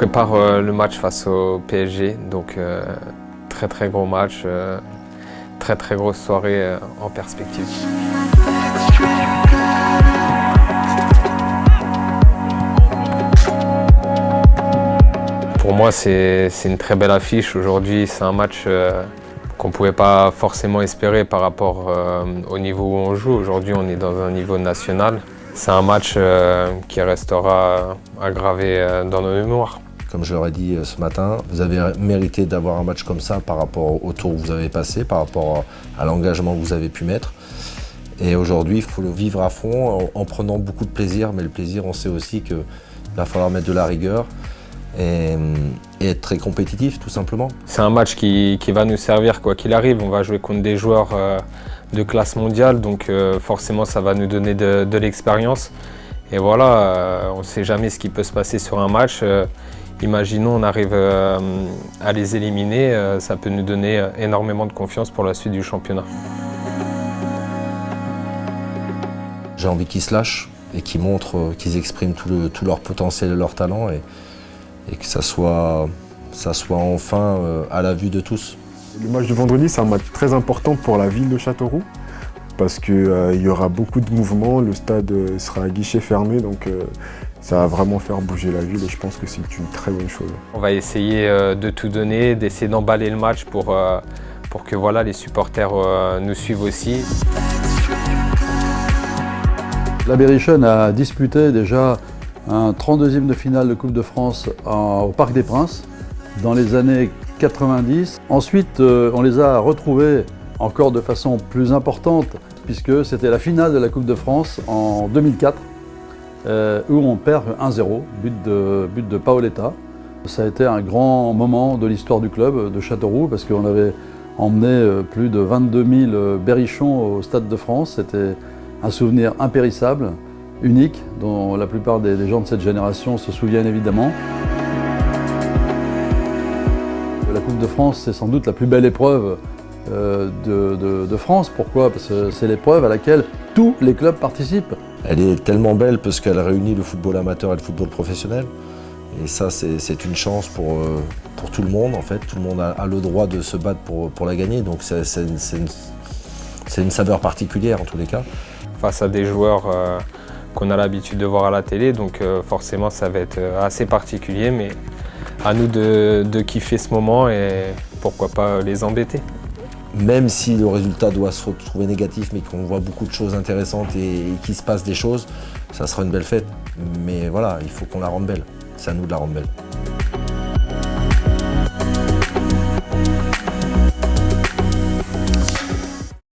prépare le match face au PSG, donc très gros match, très grosse soirée en perspective. Pour moi, c'est une très belle affiche. Aujourd'hui, c'est un match qu'on ne pouvait pas forcément espérer par rapport au niveau où on joue. Aujourd'hui, on est dans un niveau national. C'est un match qui restera aggravé dans nos mémoires. Comme je leur ai dit ce matin, vous avez mérité d'avoir un match comme ça par rapport au tour que vous avez passé, par rapport à l'engagement que vous avez pu mettre. Et aujourd'hui, il faut le vivre à fond en prenant beaucoup de plaisir. Mais le plaisir, on sait aussi qu'il va falloir mettre de la rigueur et être très compétitif, tout simplement. C'est un match qui va nous servir quoi qu'il arrive. On va jouer contre des joueurs de classe mondiale, donc forcément ça va nous donner de l'expérience. Et voilà, on ne sait jamais ce qui peut se passer sur un match. Imaginons on arrive à les éliminer, ça peut nous donner énormément de confiance pour la suite du championnat. J'ai envie qu'ils se lâchent et qu'ils montrent, qu'ils expriment tout leur potentiel et leur talent et que ça soit enfin à la vue de tous. Le match de vendredi, c'est un match très important pour la ville de Châteauroux parce qu'il y aura beaucoup de mouvements, le stade sera à guichet fermé, donc ça va vraiment faire bouger la ville et je pense que c'est une très bonne chose. On va essayer de tout donner, d'essayer d'emballer le match pour que voilà, les supporters nous suivent aussi. La Berrichonne a disputé déjà un 32e de finale de Coupe de France au Parc des Princes dans les années 90. Ensuite, on les a retrouvés encore de façon plus importante puisque c'était la finale de la Coupe de France en 2004 où on perd 1-0, but de Paoletta. Ça a été un grand moment de l'histoire du club de Châteauroux parce qu'on avait emmené plus de 22 000 berrichons au Stade de France. C'était un souvenir impérissable, unique, dont la plupart des gens de cette génération se souviennent évidemment. La Coupe de France, c'est sans doute la plus belle épreuve de France. Pourquoi? Parce que c'est l'épreuve à laquelle tous les clubs participent. Elle est tellement belle parce qu'elle réunit le football amateur et le football professionnel. Et ça, c'est une chance pour tout le monde, en fait. Tout le monde a le droit de se battre pour la gagner. Donc c'est une saveur particulière, en tous les cas. Face à des joueurs qu'on a l'habitude de voir à la télé, donc forcément ça va être assez particulier, mais à nous de kiffer ce moment et pourquoi pas les embêter. Même si le résultat doit se retrouver négatif, mais qu'on voit beaucoup de choses intéressantes et qu'il se passe des choses, ça sera une belle fête. Mais voilà, il faut qu'on la rende belle. C'est à nous de la rendre belle.